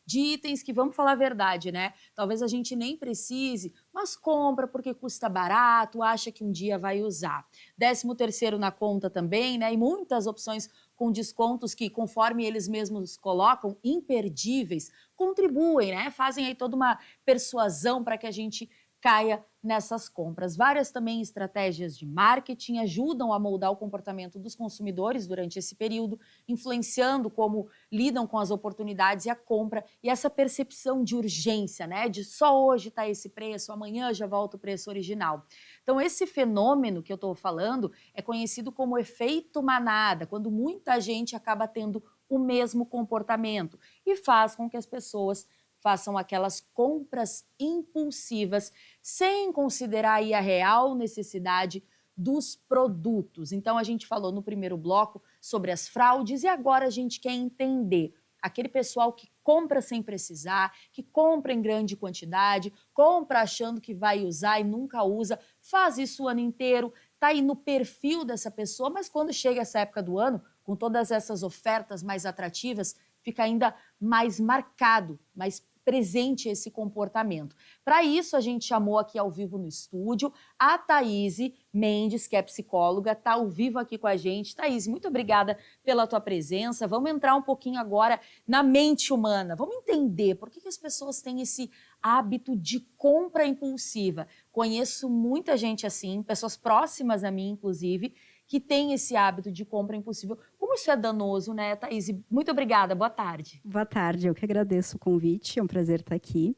de itens que, vamos falar a verdade, né? Talvez a gente nem precise, mas compra porque custa barato, acha que um dia vai usar. 13º na conta também, né? E muitas opções com descontos que, conforme eles mesmos colocam, imperdíveis, contribuem, né? Fazem aí toda uma persuasão para que a gente caia nessas compras. Várias também estratégias de marketing ajudam a moldar o comportamento dos consumidores durante esse período, influenciando como lidam com as oportunidades e a compra e essa percepção de urgência, né? De só hoje está esse preço, amanhã já volta o preço original. Então, esse fenômeno que eu estou falando é conhecido como efeito manada, quando muita gente acaba tendo o mesmo comportamento e faz com que as pessoas façam aquelas compras impulsivas sem considerar aí a real necessidade dos produtos. Então, a gente falou no primeiro bloco sobre as fraudes e agora a gente quer entender aquele pessoal que compra sem precisar, que compra em grande quantidade, compra achando que vai usar e nunca usa, faz isso o ano inteiro, tá aí no perfil dessa pessoa, mas quando chega essa época do ano, com todas essas ofertas mais atrativas, fica ainda mais marcado, mais presente esse comportamento. Para isso, a gente chamou aqui ao vivo no estúdio a Thaíse Mendes, que é psicóloga, está ao vivo aqui com a gente. Thaíse, muito obrigada pela tua presença. Vamos entrar um pouquinho agora na mente humana. Vamos entender por que as pessoas têm esse hábito de compra impulsiva. Conheço muita gente assim, pessoas próximas a mim, inclusive, que tem esse hábito de compra impulsiva. Como isso é danoso, né, Thaís? Muito obrigada, boa tarde. Boa tarde, eu que agradeço o convite, é um prazer estar aqui.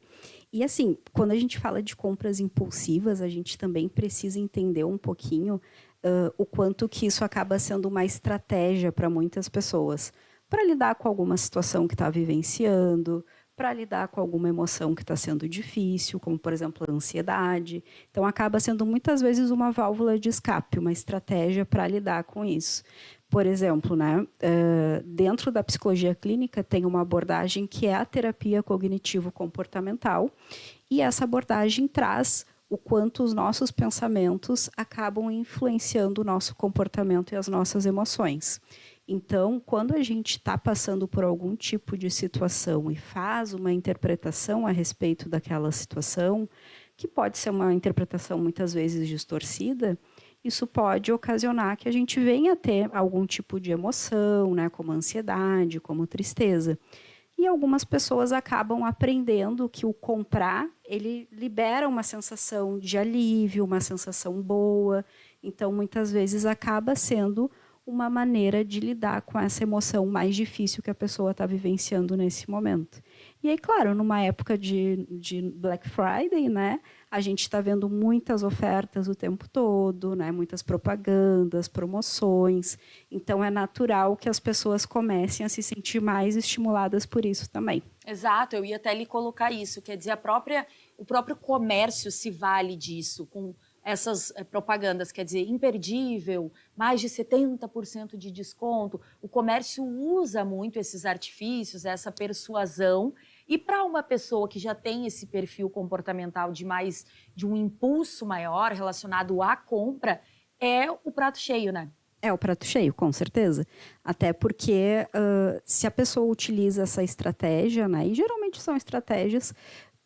E assim, quando a gente fala de compras impulsivas, a gente também precisa entender um pouquinho o quanto que isso acaba sendo uma estratégia para muitas pessoas, para lidar com alguma situação que está vivenciando, para lidar com alguma emoção que está sendo difícil, como, por exemplo, a ansiedade. Então, acaba sendo muitas vezes uma válvula de escape, uma estratégia para lidar com isso. Por exemplo, né, dentro da psicologia clínica tem uma abordagem que é a terapia cognitivo-comportamental, e essa abordagem traz o quanto os nossos pensamentos acabam influenciando o nosso comportamento e as nossas emoções. Então, quando a gente está passando por algum tipo de situação e faz uma interpretação a respeito daquela situação, que pode ser uma interpretação muitas vezes distorcida, isso pode ocasionar que a gente venha a ter algum tipo de emoção, né, como ansiedade, como tristeza. E algumas pessoas acabam aprendendo que o comprar, ele libera uma sensação de alívio, uma sensação boa. Então, muitas vezes, acaba sendo uma maneira de lidar com essa emoção mais difícil que a pessoa está vivenciando nesse momento. E aí, claro, numa época de Black Friday, né, a gente está vendo muitas ofertas o tempo todo, né, muitas propagandas, promoções. Então, é natural que as pessoas comecem a se sentir mais estimuladas por isso também. Exato, eu ia até lhe colocar isso, quer dizer, o próprio comércio se vale disso, com essas propagandas, quer dizer, imperdível, mais de 70% de desconto. O comércio usa muito esses artifícios, essa persuasão, e para uma pessoa que já tem esse perfil comportamental de um impulso maior relacionado à compra, é o prato cheio, né? É o prato cheio, com certeza. Até porque se a pessoa utiliza essa estratégia, né, e geralmente são estratégias.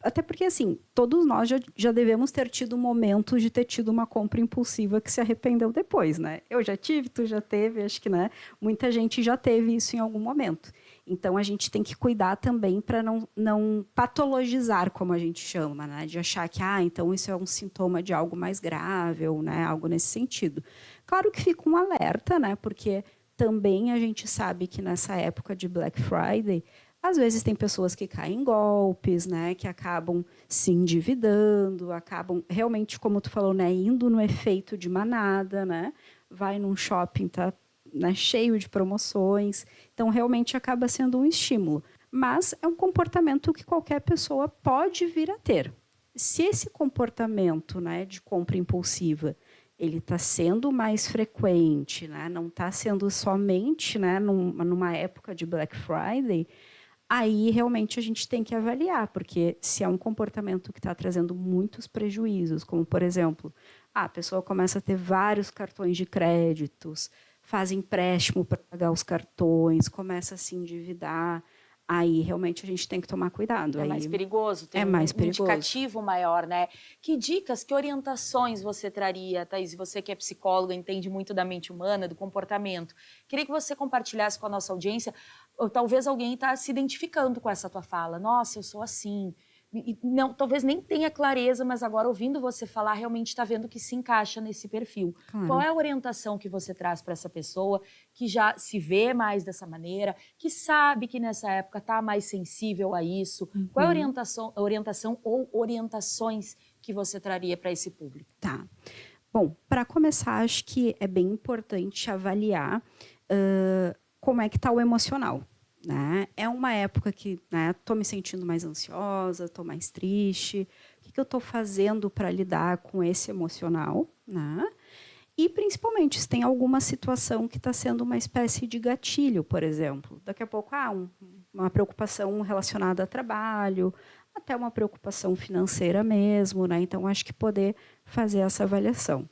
Até porque, assim, todos nós já devemos ter tido momentos de ter tido uma compra impulsiva que se arrependeu depois, né? Eu já tive, tu já teve, acho que, né? Muita gente já teve isso em algum momento. Então, a gente tem que cuidar também para não patologizar, como a gente chama, né? De achar que, então isso é um sintoma de algo mais grave, ou, né, algo nesse sentido. Claro que fica um alerta, né? Porque também a gente sabe que nessa época de Black Friday, às vezes tem pessoas que caem em golpes, né, que acabam se endividando, acabam realmente, como tu falou, né, indo no efeito de manada, né, vai num shopping, tá, né, cheio de promoções, então realmente acaba sendo um estímulo. Mas é um comportamento que qualquer pessoa pode vir a ter. Se esse comportamento, né, de compra impulsiva, ele está sendo mais frequente, né, não está sendo somente, né, numa época de Black Friday, aí realmente a gente tem que avaliar, porque se é um comportamento que está trazendo muitos prejuízos, como, por exemplo, a pessoa começa a ter vários cartões de créditos, faz empréstimo para pagar os cartões, começa a se endividar, aí realmente a gente tem que tomar cuidado. É aí mais perigoso, tem é mais um perigoso. indicativo maior, né? Que dicas, que orientações você traria, Thaís? Você que é psicóloga, entende muito da mente humana, do comportamento. Queria que você compartilhasse com a nossa audiência, ou talvez alguém está se identificando com essa tua fala. Nossa, eu sou assim. E não, talvez nem tenha clareza, mas agora ouvindo você falar, realmente está vendo que se encaixa nesse perfil. Claro. Qual é a orientação que você traz para essa pessoa que já se vê mais dessa maneira, que sabe que nessa época está mais sensível a isso? Qual é a orientação ou orientações que você traria para esse público? Tá. Bom, para começar, acho que é bem importante avaliar como é que está o emocional. Né? É uma época que estou me sentindo mais ansiosa, estou mais triste. O que eu estou fazendo para lidar com esse emocional? Né? E, principalmente, se tem alguma situação que está sendo uma espécie de gatilho, por exemplo. Daqui a pouco, uma preocupação relacionada a trabalho, até uma preocupação financeira mesmo. Né? Então, acho que poder fazer essa avaliação.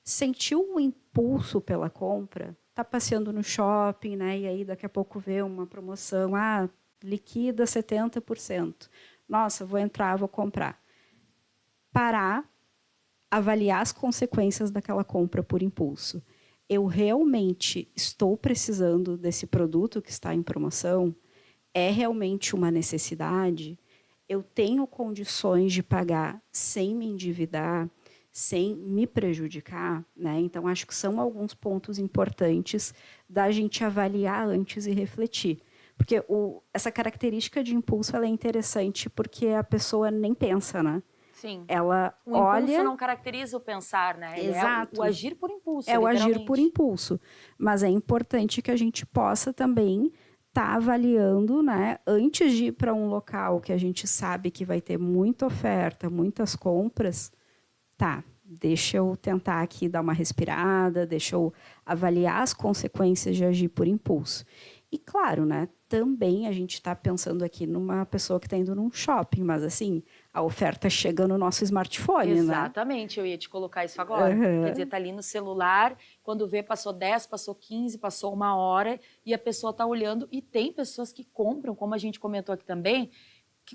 Sentiu o impulso pela compra? Está passeando no shopping, né? E aí daqui a pouco vê uma promoção, liquida 70%. Nossa, vou entrar, vou comprar. Parar, avaliar as consequências daquela compra por impulso. Eu realmente estou precisando desse produto que está em promoção? É realmente uma necessidade? Eu tenho condições de pagar sem me endividar? Sem me prejudicar, né? Então, acho que são alguns pontos importantes da gente avaliar antes e refletir. Porque essa característica de impulso ela é interessante porque a pessoa nem pensa, né? Sim. Ela o impulso não caracteriza o pensar, né? Exato. É o agir por impulso, é o agir por impulso. Mas é importante que a gente possa também estar avaliando, né? Antes de ir para um local que a gente sabe que vai ter muita oferta, muitas compras, deixa eu tentar aqui dar uma respirada, deixa eu avaliar as consequências de agir por impulso. E claro, né, também a gente está pensando aqui numa pessoa que está indo num shopping, mas assim, a oferta chega no nosso smartphone, Exatamente, eu ia te colocar isso agora. Quer dizer, tá ali no celular, quando vê, passou 10, passou 15, passou 1 hora, e a pessoa está olhando, e tem pessoas que compram, como a gente comentou aqui também,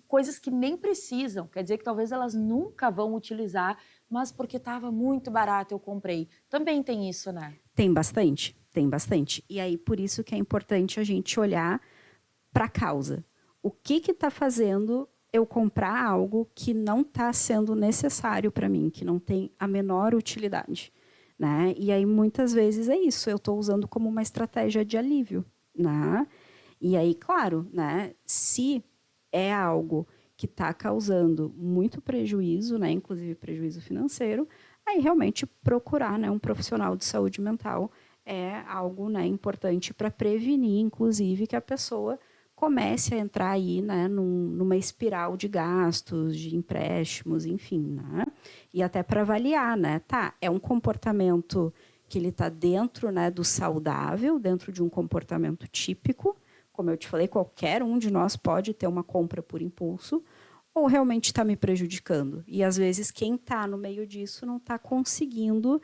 coisas que nem precisam, quer dizer que talvez elas nunca vão utilizar, mas porque estava muito barato eu comprei. Também tem isso, né? Tem bastante, tem bastante. E aí, por isso que é importante a gente olhar para a causa. O que está fazendo eu comprar algo que não está sendo necessário para mim, que não tem a menor utilidade? Né? E aí, muitas vezes, é isso. Eu estou usando como uma estratégia de alívio. Né? E aí, claro, né, se é algo que está causando muito prejuízo, né, inclusive prejuízo financeiro, aí realmente procurar, né, um profissional de saúde mental é algo, né, importante para prevenir, inclusive, que a pessoa comece a entrar aí, né, numa espiral de gastos, de empréstimos, enfim, né? E até para avaliar, né, é um comportamento que ele está dentro, né, do saudável, dentro de um comportamento típico. Como eu te falei, qualquer um de nós pode ter uma compra por impulso ou realmente está me prejudicando. E, às vezes, quem está no meio disso não está conseguindo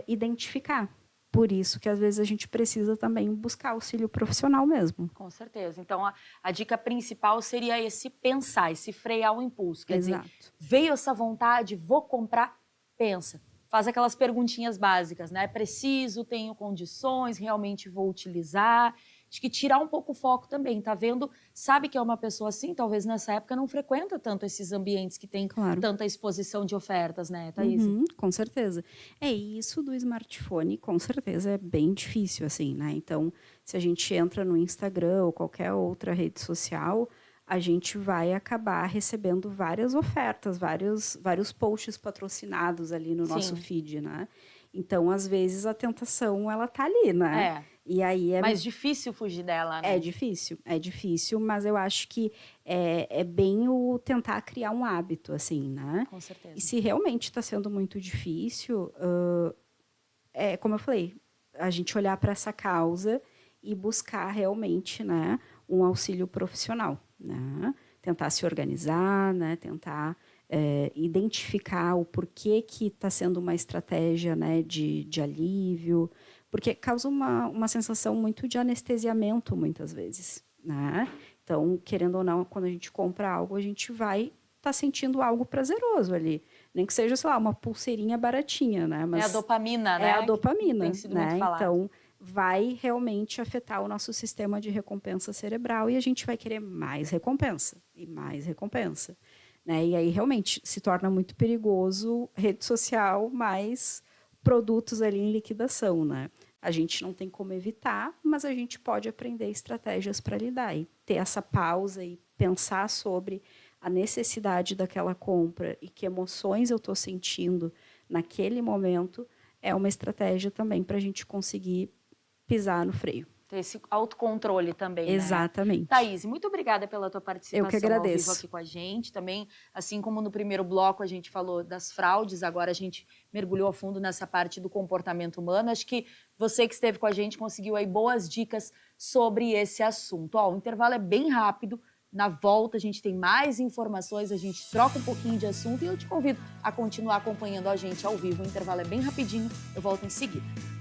identificar. Por isso que, às vezes, a gente precisa também buscar auxílio profissional mesmo. Com certeza. Então, a dica principal seria esse pensar, esse frear o impulso. Quer dizer, veio essa vontade, vou comprar, pensa. Faz aquelas perguntinhas básicas, né? Preciso, tenho condições, realmente vou utilizar. Acho que tirar um pouco o foco também, tá vendo? Sabe que é uma pessoa assim, talvez nessa época não frequenta tanto esses ambientes que tem tanta exposição de ofertas, né, Thaís? Com certeza. E isso do smartphone, com certeza, é bem difícil, assim, né? Então, se a gente entra no Instagram ou qualquer outra rede social, a gente vai acabar recebendo várias ofertas, vários posts patrocinados ali no nosso feed, né? Então, às vezes, a tentação, ela tá ali, né? E aí mais difícil fugir dela, né? É difícil, mas eu acho que é bem o tentar criar um hábito, assim, né? Com certeza. E se realmente está sendo muito difícil, como eu falei, a gente olhar para essa causa e buscar realmente, né, um auxílio profissional, né? Tentar se organizar, né? Tentar identificar o porquê que está sendo uma estratégia, né, de alívio, porque causa uma sensação muito de anestesiamento, muitas vezes, né? Então, querendo ou não, quando a gente compra algo, a gente vai estar sentindo algo prazeroso ali. Nem que seja, sei lá, uma pulseirinha baratinha, né? É a dopamina, né? É a dopamina, Tem sido né? muito falado. Então, vai realmente afetar o nosso sistema de recompensa cerebral e a gente vai querer mais recompensa e mais recompensa, né? E aí realmente se torna muito perigoso rede social mais produtos ali em liquidação, né? A gente não tem como evitar, mas a gente pode aprender estratégias para lidar e ter essa pausa e pensar sobre a necessidade daquela compra e que emoções eu estou sentindo naquele momento é uma estratégia também para a gente conseguir pisar no freio. Ter esse autocontrole também, Exatamente. Né? Thaís, muito obrigada pela tua participação Eu que agradeço. ao vivo aqui com a gente. Também, assim como no primeiro bloco a gente falou das fraudes, agora a gente mergulhou a fundo nessa parte do comportamento humano. Acho que você que esteve com a gente conseguiu aí boas dicas sobre esse assunto. Ó, o intervalo é bem rápido. Na volta a gente tem mais informações, a gente troca um pouquinho de assunto e eu te convido a continuar acompanhando a gente ao vivo. O intervalo é bem rapidinho, eu volto em seguida.